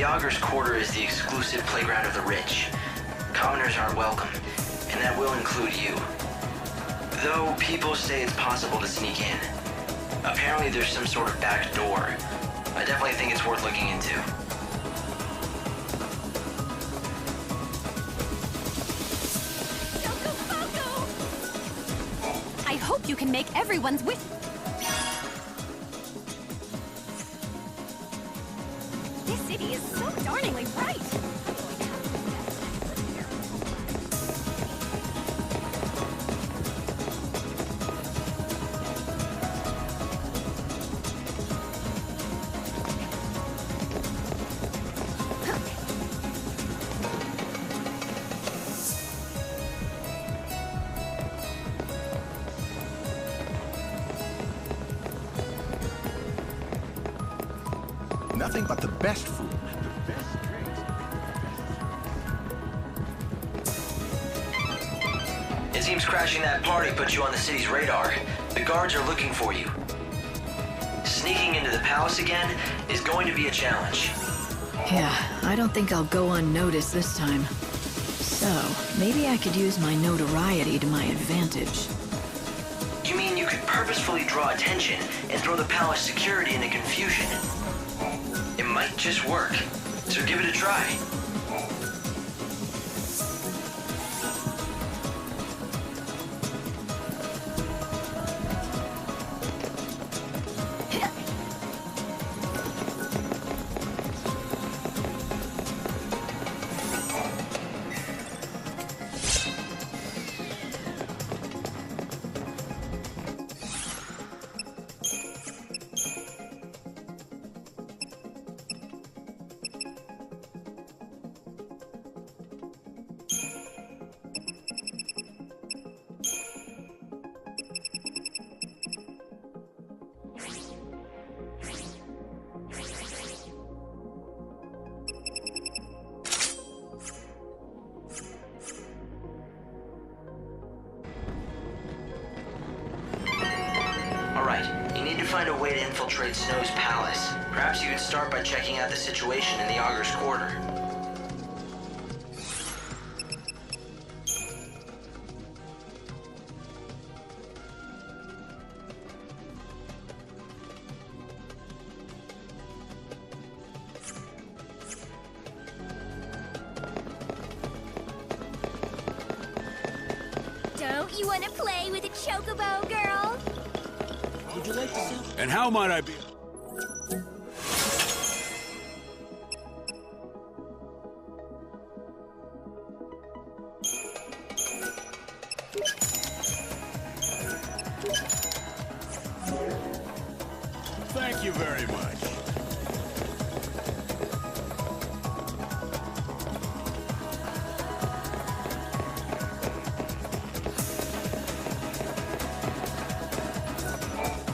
The Augur's Quarter is the exclusive playground of the rich. Commoners aren't welcome, and that will include you. Though people say it's possible to sneak in. Apparently there's some sort of back door. I definitely think it's worth looking into. I hope you can make everyone's wish. This city is so darningly bright. Nothing but the best food. It seems crashing that party put you on the city's radar. The guards are looking for you. Sneaking into the palace again is going to be a challenge. Yeah, I don't think I'll go unnoticed this time. So, maybe I could use my notoriety to my advantage. You mean you could purposefully draw attention and throw the palace security into confusion? It might just work, so give it a try. Alright, you need to find a way to infiltrate Snow's palace. Perhaps you could start by checking out the situation in the Augur's Quarter. Don't you want to play with a chocobo, girl? Would you like to see? And how might I be? Thank you very much.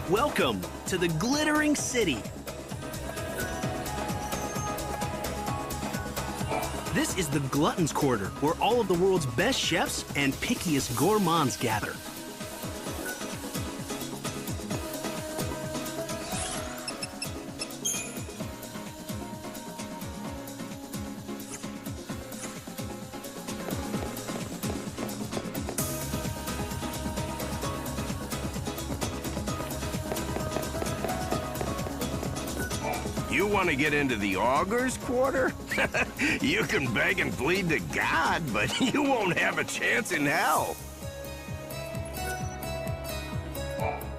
Welcome to the Glittering City. This is the Glutton's Quarter, where all of the world's best chefs and pickiest gourmands gather. You want to get into the Augur's Quarter? You can beg and plead to God, but you won't have a chance in hell.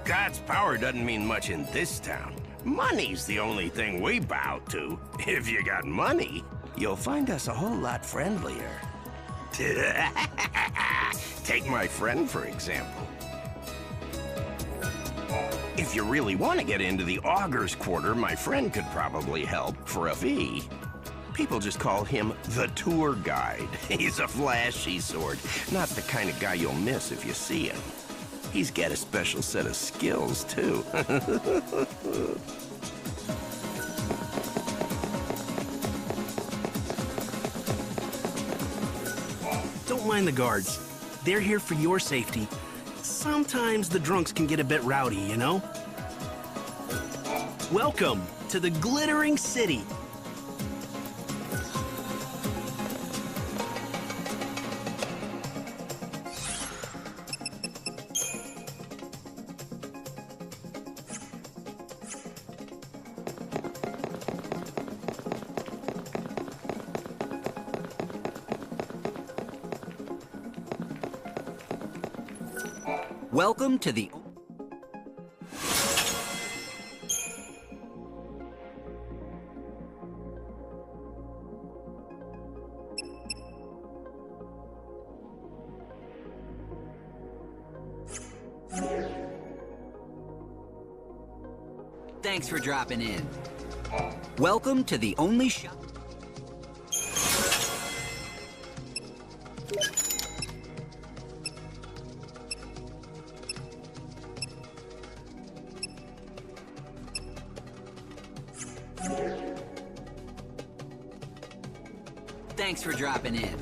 God's power doesn't mean much in this town. Money's the only thing we bow to. If you got money, you'll find us a whole lot friendlier. Take my friend, for example. If you really want to get into the Augur's Quarter, my friend could probably help for a fee. People just call him the tour guide. He's a flashy sort, not the kind of guy you'll miss if you see him. He's got a special set of skills, too. Don't mind the guards. They're here for your safety. Sometimes the drunks can get a bit rowdy, you know? Welcome to the Glittering City. Welcome to the... Thanks for dropping in. Welcome to the only shop... Thanks for dropping in.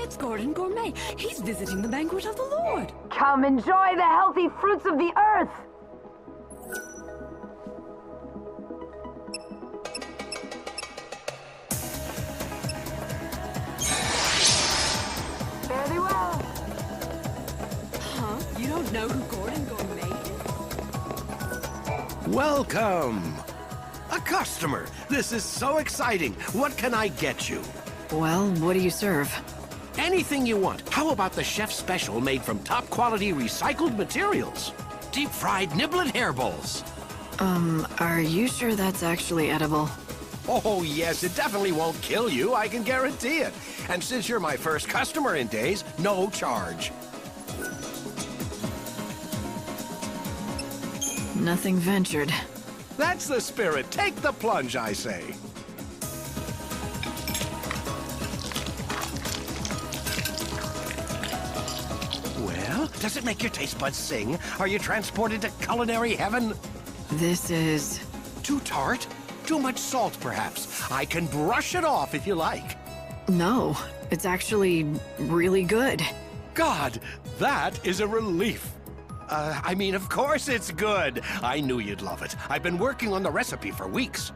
It's Gordon Gourmet. He's visiting the banquet of the Lord. Come enjoy the healthy fruits of the earth! Fare thee well. Huh? You don't know who Gordon Gourmet is? Welcome! A customer! This is so exciting! What can I get you? Well, what do you serve? Anything you want. How about the chef's special made from top-quality recycled materials? Deep-fried niblet hair bowls. Are you sure that's actually edible? Oh, yes, it definitely won't kill you, I can guarantee it. And since you're my first customer in days, no charge. Nothing ventured. That's the spirit. Take the plunge, I say. Well, does it make your taste buds sing? Are you transported to culinary heaven? This is... Too tart? Too much salt, perhaps? I can brush it off if you like. No, it's actually really good. God, that is a relief. I mean, of course it's good. I knew you'd love it. I've been working on the recipe for weeks.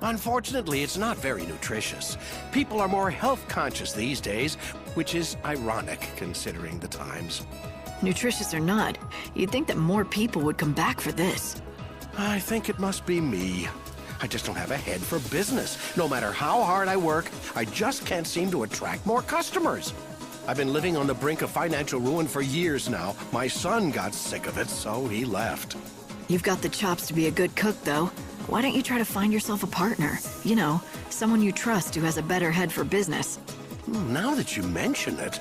Unfortunately, it's not very nutritious. People are more health conscious these days, which is ironic considering the times. Nutritious or not, you'd think that more people would come back for this. I think it must be me. I just don't have a head for business. No matter how hard I work, I just can't seem to attract more customers. I've been living on the brink of financial ruin for years now. My son got sick of it, so he left. You've got the chops to be a good cook, though. Why don't you try to find yourself a partner? You know, someone you trust who has a better head for business. Now that you mention it,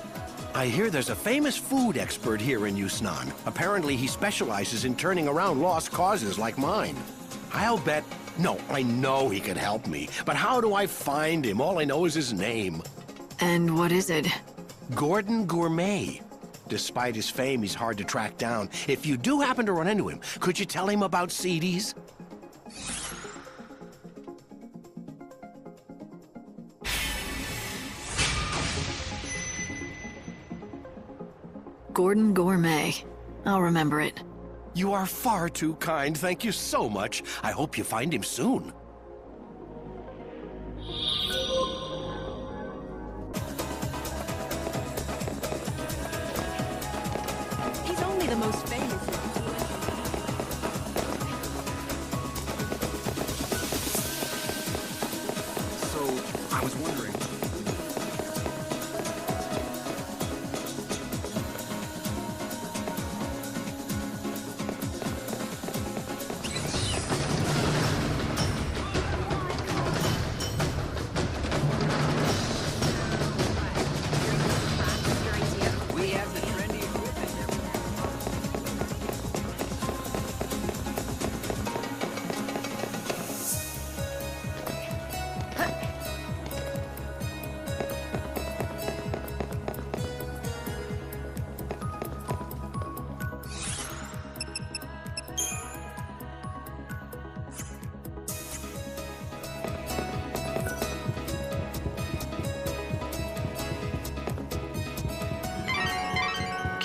I hear there's a famous food expert here in Yusnaan. Apparently he specializes in turning around lost causes like mine. I'll bet... No, I know he could help me, but how do I find him? All I know is his name. And what is it? Gordon Gourmet. Despite his fame, he's hard to track down. If you do happen to run into him, could you tell him about CDs? Gordon Gourmet. I'll remember it. You are far too kind. Thank you so much. I hope you find him soon. He's only the most famous. So, I was wondering...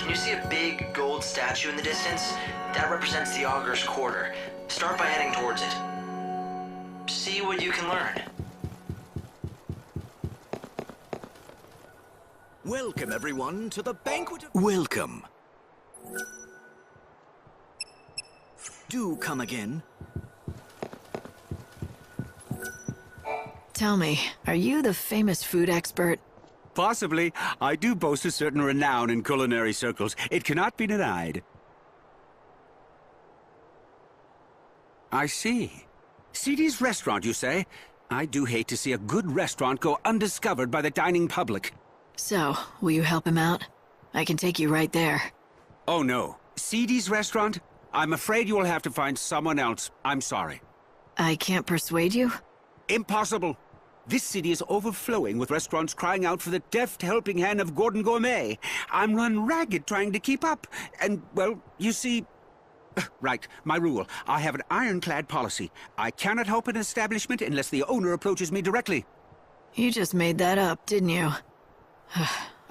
You see a big gold statue in the distance? That represents the Augur's Quarter. Start by heading towards it. See what you can learn. Welcome, everyone, to the banquet of... Welcome. Do come again. Tell me, are you the famous food expert? Possibly. I do boast a certain renown in culinary circles. It cannot be denied. I see. CD's restaurant, you say? I do hate to see a good restaurant go undiscovered by the dining public. So, will you help him out? I can take you right there. Oh no. CD's restaurant? I'm afraid you will have to find someone else. I'm sorry. I can't persuade you? Impossible. This city is overflowing with restaurants crying out for the deft helping hand of Gordon Gourmet. I'm run ragged trying to keep up. And, well, you see... Right, my rule. I have an ironclad policy. I cannot help an establishment unless the owner approaches me directly. You just made that up, didn't you?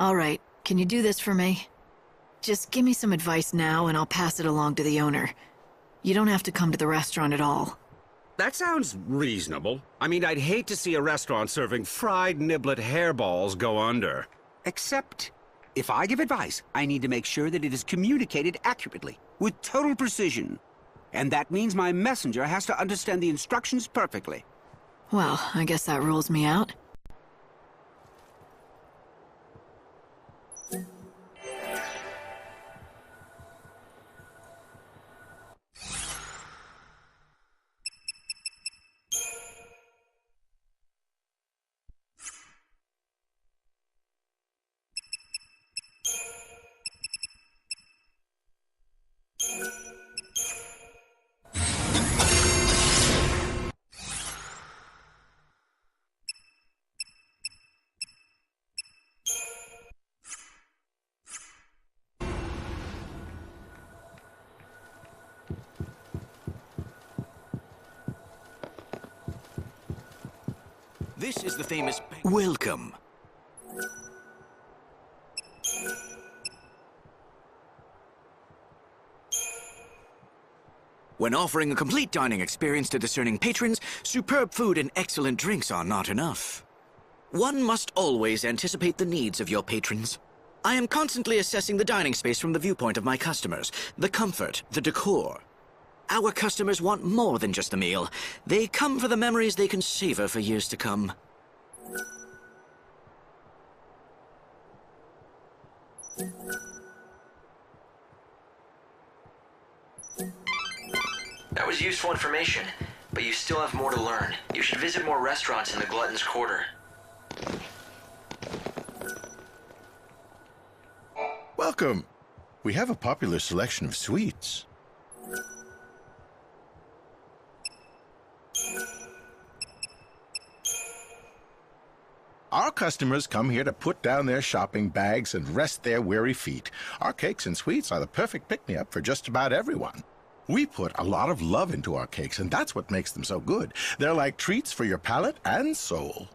All right, can you do this for me? Just give me some advice now and I'll pass it along to the owner. You don't have to come to the restaurant at all. That sounds reasonable. I mean, I'd hate to see a restaurant serving fried niblet hairballs go under. Except, if I give advice, I need to make sure that it is communicated accurately, with total precision. And that means my messenger has to understand the instructions perfectly. Well, I guess that rules me out. This is the famous... Welcome. When offering a complete dining experience to discerning patrons, superb food and excellent drinks are not enough. One must always anticipate the needs of your patrons. I am constantly assessing the dining space from the viewpoint of my customers, the comfort, the decor. Our customers want more than just a meal. They come for the memories they can savor for years to come. That was useful information, but you still have more to learn. You should visit more restaurants in the Glutton's Quarter. Welcome. We have a popular selection of sweets. Our customers come here to put down their shopping bags and rest their weary feet. Our cakes and sweets are the perfect pick-me-up for just about everyone. We put a lot of love into our cakes, and that's what makes them so good. They're like treats for your palate and soul.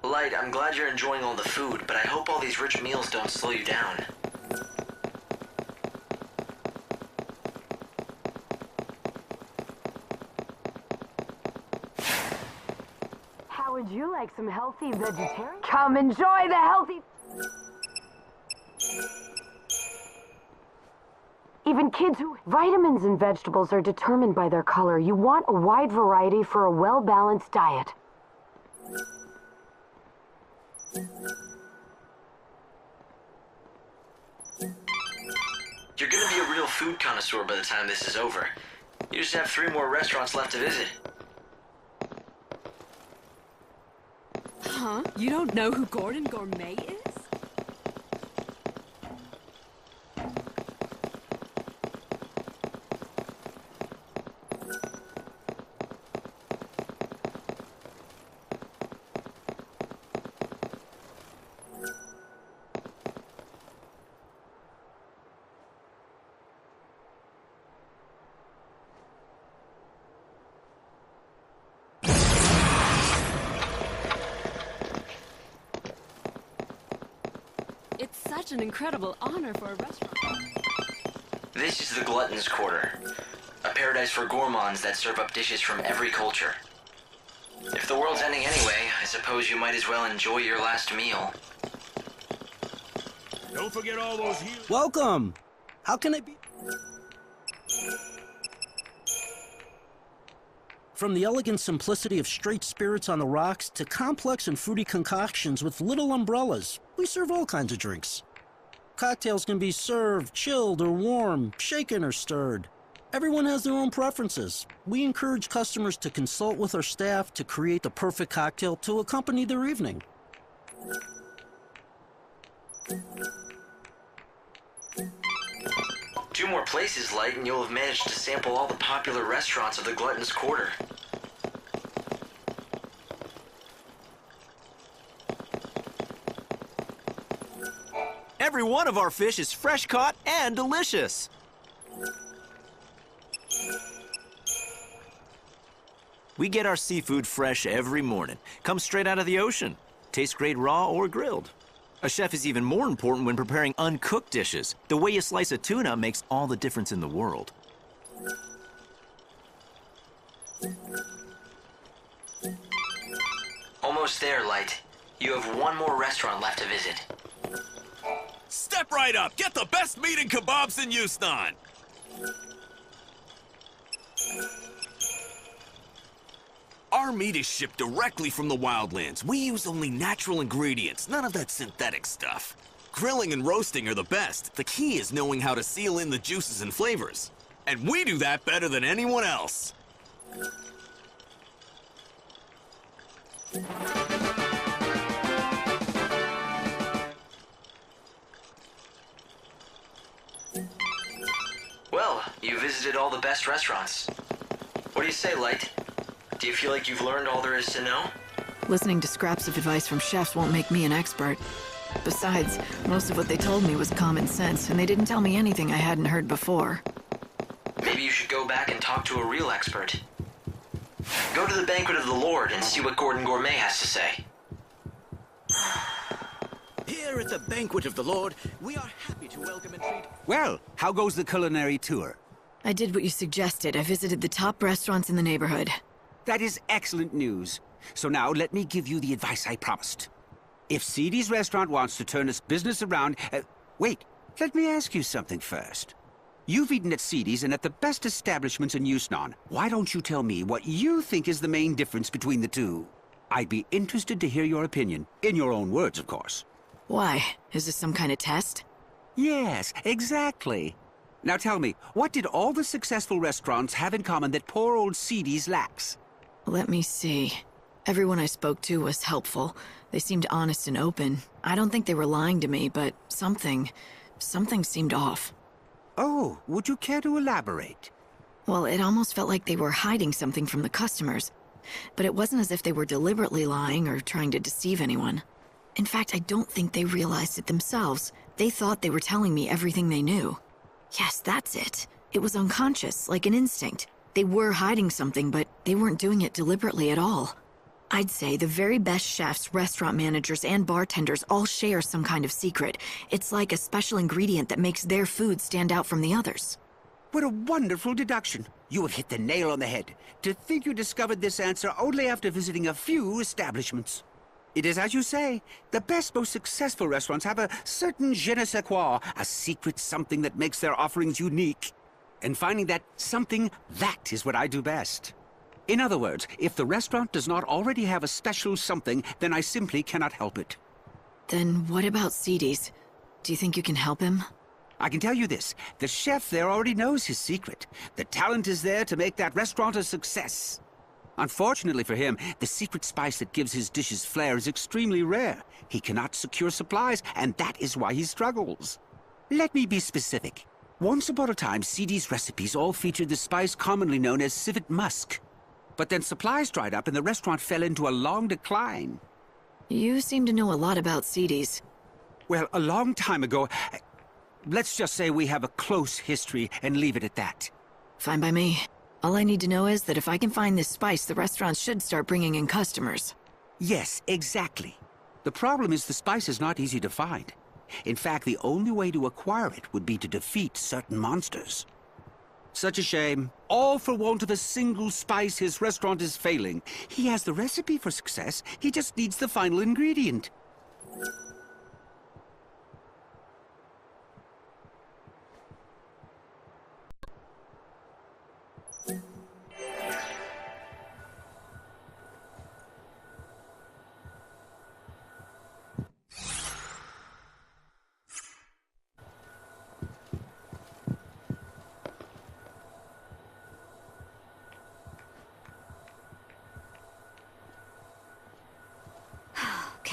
Light, I'm glad you're enjoying all the food, but I hope all these rich meals don't slow you down. How would you like some healthy vegetarian? Come enjoy the healthy... Even kids who... Vitamins in vegetables are determined by their color. You want a wide variety for a well-balanced diet. You're gonna be a real food connoisseur by the time this is over. You just have 3 more restaurants left to visit. Huh? You don't know who Gordon Gourmet is? It's such an incredible honor for a restaurant. This is the Glutton's Quarter, a paradise for gourmands that serve up dishes from every culture. If the world's ending anyway, I suppose you might as well enjoy your last meal. Don't forget all those healers. Welcome! How can I be... From the elegant simplicity of straight spirits on the rocks to complex and fruity concoctions with little umbrellas, we serve all kinds of drinks. Cocktails can be served, chilled or warm, shaken or stirred. Everyone has their own preferences. We encourage customers to consult with our staff to create the perfect cocktail to accompany their evening. 2 more places, Light, and you'll have managed to sample all the popular restaurants of the Glutton's Quarter. Every one of our fish is fresh caught and delicious. We get our seafood fresh every morning. Comes straight out of the ocean. Tastes great raw or grilled. A chef is even more important when preparing uncooked dishes. The way you slice a tuna makes all the difference in the world. Almost there, Light. You have 1 more restaurant left to visit. Step right up. Get the best meat and kebabs in Yusnaan. Our meat is shipped directly from the wildlands. We use only natural ingredients, none of that synthetic stuff. Grilling and roasting are the best. The key is knowing how to seal in the juices and flavors. And we do that better than anyone else. Well, you visited all the best restaurants. What do you say, Light? Do you feel like you've learned all there is to know? Listening to scraps of advice from chefs won't make me an expert. Besides, most of what they told me was common sense, and they didn't tell me anything I hadn't heard before. Maybe you should go back and talk to a real expert. Go to the Banquet of the Lord and see what Gordon Gourmet has to say. Here at the Banquet of the Lord, we are happy to welcome and treat... Well, how goes the culinary tour? I did what you suggested. I visited the top restaurants in the neighborhood. That is excellent news. So now let me give you the advice I promised. If CD's restaurant wants to turn its business around... wait, let me ask you something first. You've eaten at CD's and at the best establishments in Yusnaan. Why don't you tell me what you think is the main difference between the two? I'd be interested to hear your opinion. In your own words, of course. Why? Is this some kind of test? Yes, exactly. Now tell me, what did all the successful restaurants have in common that poor old CD's lacks? Let me see. Everyone I spoke to was helpful. They seemed honest and open. I don't think they were lying to me, but something seemed off. Oh, would you care to elaborate? Well, it almost felt like they were hiding something from the customers. But it wasn't as if they were deliberately lying or trying to deceive anyone. In fact, I don't think they realized it themselves. They thought they were telling me everything they knew. Yes, that's it. It was unconscious, like an instinct. They were hiding something, but they weren't doing it deliberately at all. I'd say the very best chefs, restaurant managers, and bartenders all share some kind of secret. It's like a special ingredient that makes their food stand out from the others. What a wonderful deduction. You have hit the nail on the head. To think you discovered this answer only after visiting a few establishments. It is as you say, the best, most successful restaurants have a certain je ne sais quoi, a secret something that makes their offerings unique. And finding that something, that is what I do best. In other words, if the restaurant does not already have a special something, then I simply cannot help it. Then what about CD's? Do you think you can help him? I can tell you this, the chef there already knows his secret. The talent is there to make that restaurant a success. Unfortunately for him, the secret spice that gives his dishes flair is extremely rare. He cannot secure supplies, and that is why he struggles. Let me be specific. Once upon a time, CD's recipes all featured the spice commonly known as civet musk. But then supplies dried up and the restaurant fell into a long decline. You seem to know a lot about CD's. Well, a long time ago... Let's just say we have a close history and leave it at that. Fine by me. All I need to know is that if I can find this spice, the restaurant should start bringing in customers. Yes, exactly. The problem is the spice is not easy to find. In fact, the only way to acquire it would be to defeat certain monsters. Such a shame. All for want of a single spice, his restaurant is failing. He has the recipe for success, he just needs the final ingredient.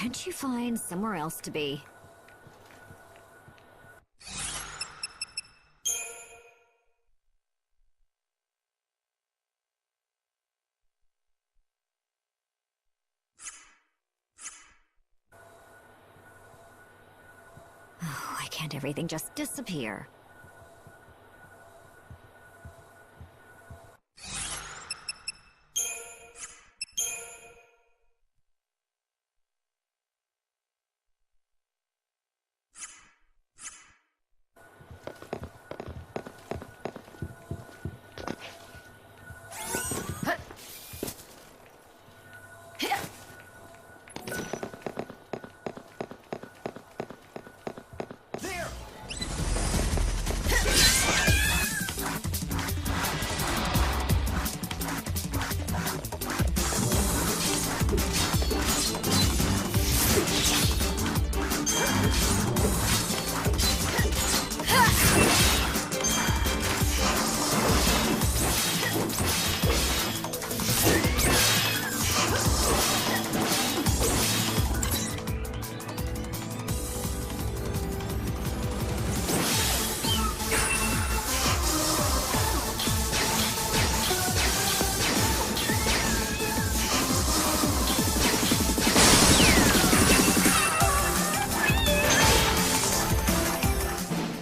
Can't you find somewhere else to be? Oh, why can't everything just disappear?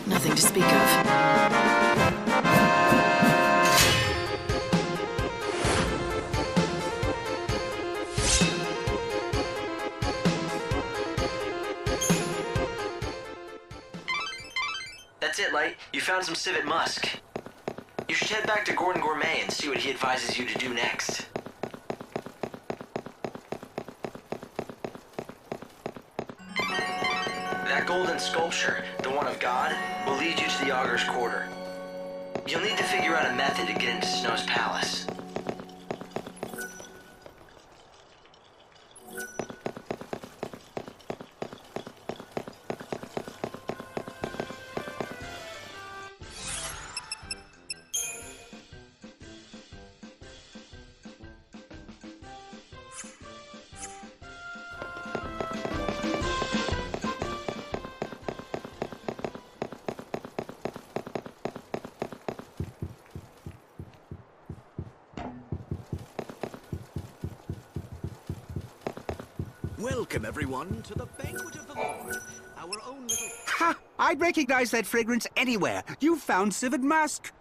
Nothing to speak of. That's it, Light. You found some civet musk. You should head back to Gordon Gourmet and see what he advises you to do next. That golden sculpture, the one of God, will lead you to the Augur's Quarter. You'll need to figure out a method to get into Snow's palace. Welcome, everyone, to the Banquet of the Lord. Our own little... Ha! I'd recognize that fragrance anywhere. You found civet musk.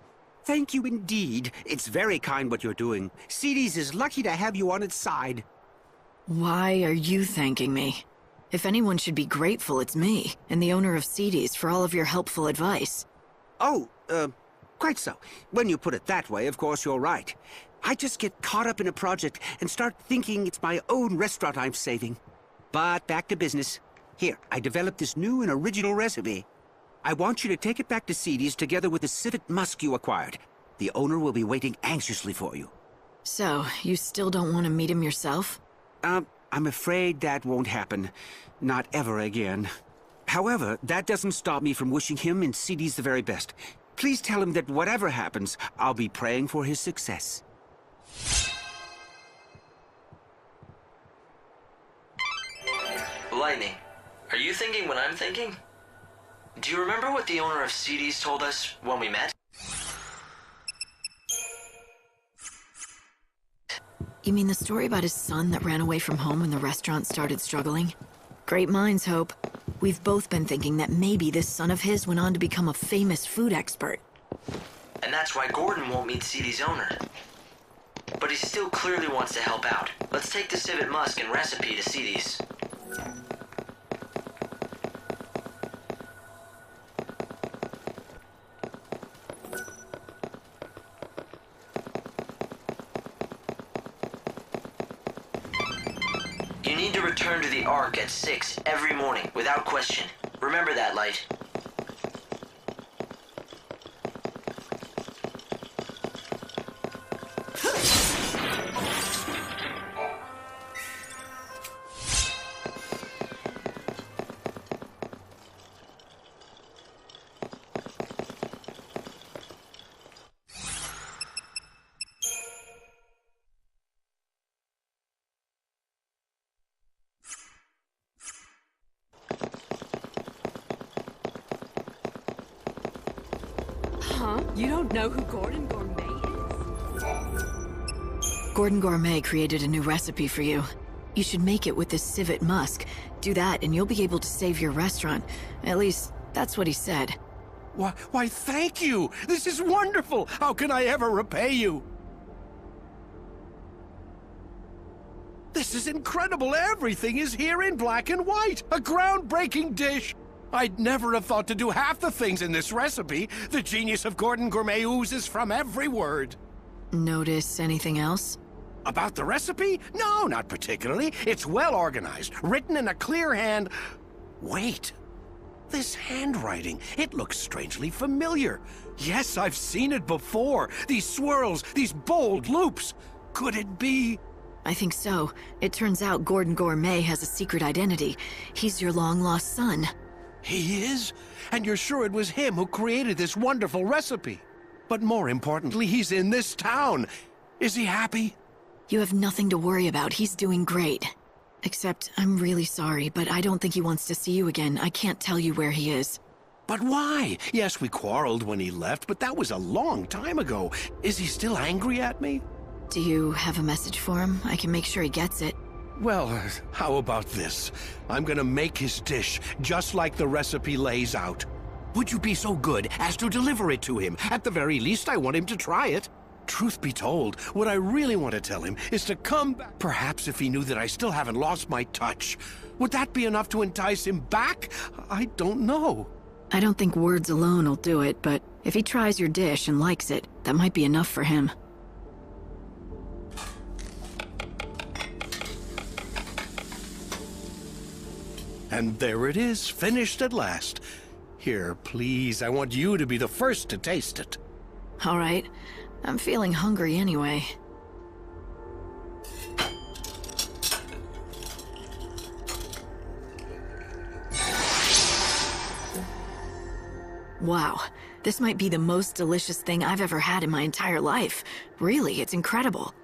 Thank you indeed. It's very kind what you're doing. Cedes is lucky to have you on its side. Why are you thanking me? If anyone should be grateful, it's me, and the owner of Cedes, for all of your helpful advice. Oh, quite so. When you put it that way, of course you're right. I just get caught up in a project and start thinking it's my own restaurant I'm saving. But back to business. Here, I developed this new and original recipe. I want you to take it back to Cedes together with the civet musk you acquired. The owner will be waiting anxiously for you. So, you still don't want to meet him yourself? I'm afraid that won't happen. Not ever again. However, that doesn't stop me from wishing him and Cedes the very best. Please tell him that whatever happens, I'll be praying for his success. Lightning, are you thinking what I'm thinking? Do you remember what the owner of Cedes told us when we met? You mean the story about his son that ran away from home when the restaurant started struggling? Great minds, Hope. We've both been thinking that maybe this son of his went on to become a famous food expert. And that's why Gordon won't meet Cedes' owner. But he still clearly wants to help out. Let's take the civet musk and recipe to Cedes. You need to return to the Ark at 6 every morning, without question. Remember that, Light. Huh? You don't know who Gordon Gourmet is? Gordon Gourmet created a new recipe for you. You should make it with this civet musk. Do that, and you'll be able to save your restaurant. At least, that's what he said. Why, thank you! This is wonderful! How can I ever repay you? This is incredible! Everything is here in black and white! A groundbreaking dish! I'd never have thought to do half the things in this recipe. The genius of Gordon Gourmet oozes from every word. Notice anything else? About the recipe? No, not particularly. It's well organized, written in a clear hand. Wait. This handwriting, it looks strangely familiar. Yes, I've seen it before. These swirls, these bold loops. Could it be? I think so. It turns out Gordon Gourmet has a secret identity. He's your long-lost son. He is? And you're sure it was him who created this wonderful recipe? But more importantly, he's in this town. Is he happy? You have nothing to worry about. He's doing great. Except, I'm really sorry, but I don't think he wants to see you again. I can't tell you where he is. But why? Yes, we quarreled when he left, but that was a long time ago. Is he still angry at me? Do you have a message for him? I can make sure he gets it. Well, how about this? I'm gonna make his dish, just like the recipe lays out. Would you be so good as to deliver it to him? At the very least, I want him to try it. Truth be told, what I really want to tell him is to come back. Perhaps if he knew that I still haven't lost my touch. Would that be enough to entice him back? I don't know. I don't think words alone will do it, but if he tries your dish and likes it, that might be enough for him. And there it is, finished at last. Here, please, I want you to be the first to taste it. All right. I'm feeling hungry anyway. Wow, this might be the most delicious thing I've ever had in my entire life. Really, it's incredible.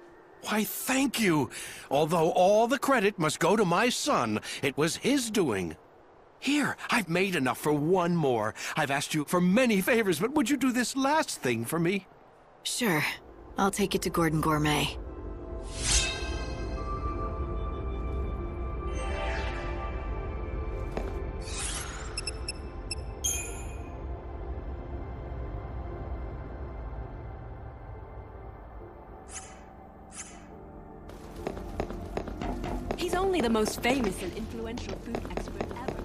Why, thank you. Although all the credit must go to my son, it was his doing. Here, I've made enough for one more. I've asked you for many favors, but would you do this last thing for me? Sure. I'll take it to Gordon Gourmet. He's only the most famous and influential food expert ever.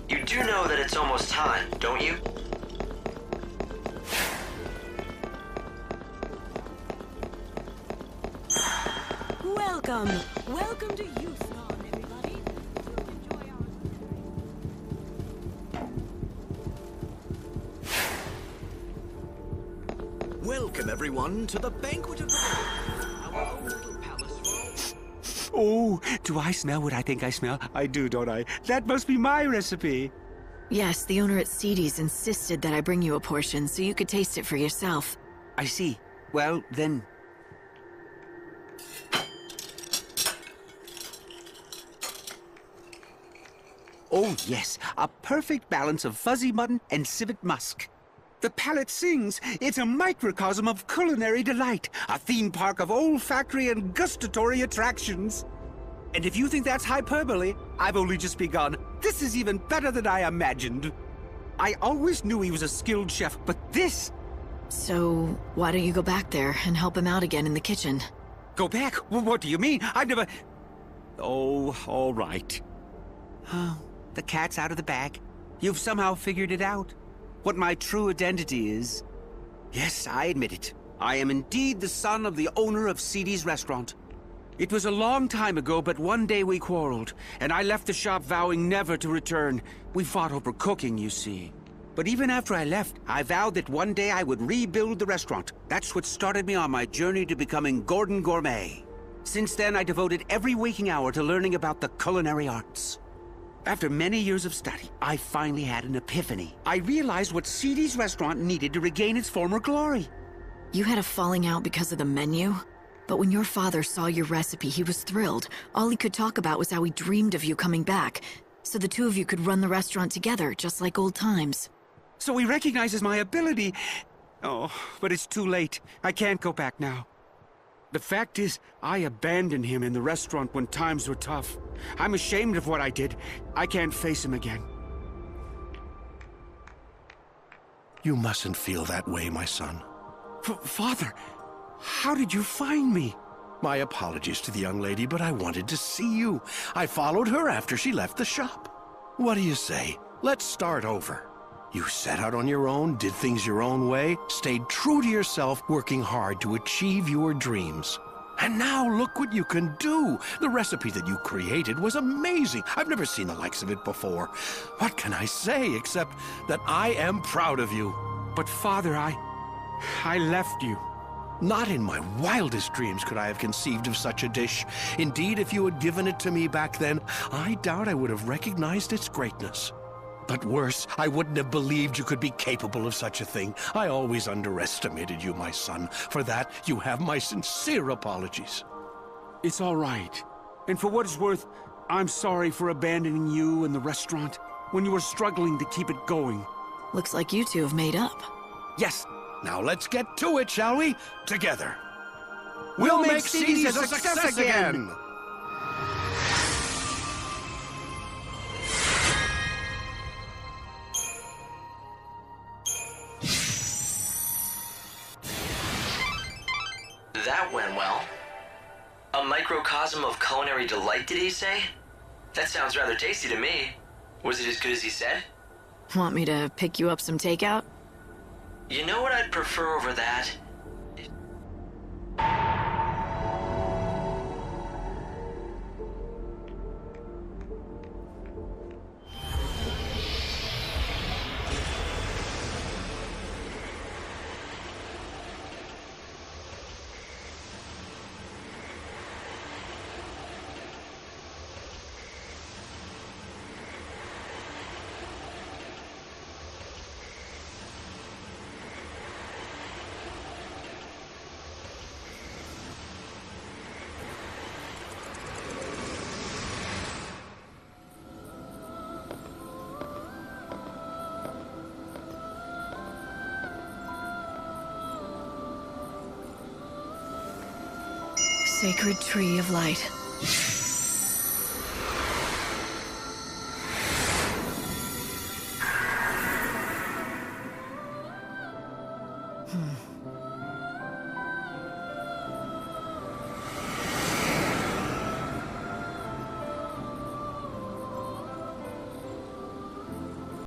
You do know that it's almost time, don't you? Welcome! Welcome to Yusnaan, everybody! Do enjoy our... Welcome, everyone, to the banquet of the our own little palace. Oh, do I smell what I think I smell? I do, don't I? That must be my recipe. Yes, the owner at XIII's insisted that I bring you a portion so you could taste it for yourself. I see. Well, then... Oh, yes, a perfect balance of fuzzy mutton and civet musk. The palate sings. It's a microcosm of culinary delight, a theme park of olfactory and gustatory attractions. And if you think that's hyperbole, I've only just begun. This is even better than I imagined. I always knew he was a skilled chef, but this... So, why don't you go back there and help him out again in the kitchen? Go back? What do you mean? I've never... Oh, all right. Oh, the cat's out of the bag. You've somehow figured it out. What my true identity is. Yes, I admit it. I am indeed the son of the owner of XIII's restaurant. It was a long time ago, but one day we quarreled, and I left the shop vowing never to return. We fought over cooking, you see. But even after I left, I vowed that one day I would rebuild the restaurant. That's what started me on my journey to becoming Gordon Gourmet. Since then, I devoted every waking hour to learning about the culinary arts. After many years of study, I finally had an epiphany. I realized what XIII's restaurant needed to regain its former glory. You had a falling out because of the menu? But when your father saw your recipe, he was thrilled. All he could talk about was how he dreamed of you coming back, so the two of you could run the restaurant together, just like old times. So he recognizes my ability. Oh, but it's too late. I can't go back now. The fact is, I abandoned him in the restaurant when times were tough. I'm ashamed of what I did. I can't face him again. You mustn't feel that way, my son. Father, how did you find me? My apologies to the young lady, but I wanted to see you. I followed her after she left the shop. What do you say? Let's start over. You set out on your own, did things your own way, stayed true to yourself, working hard to achieve your dreams. And now look what you can do. The recipe that you created was amazing. I've never seen the likes of it before. What can I say except that I am proud of you? But Father, I left you. Not in my wildest dreams could I have conceived of such a dish. Indeed, if you had given it to me back then, I doubt I would have recognized its greatness. But worse, I wouldn't have believed you could be capable of such a thing. I always underestimated you, my son. For that, you have my sincere apologies. It's all right. And for what it's worth, I'm sorry for abandoning you and the restaurant when you were struggling to keep it going. Looks like you two have made up. Yes. Now let's get to it, shall we? Together. We'll make CDs a success again! That went well. A microcosm of culinary delight, did he say? That sounds rather tasty to me. Was it as good as he said? Want me to pick you up some takeout? You know what I'd prefer over that? Sacred tree of light.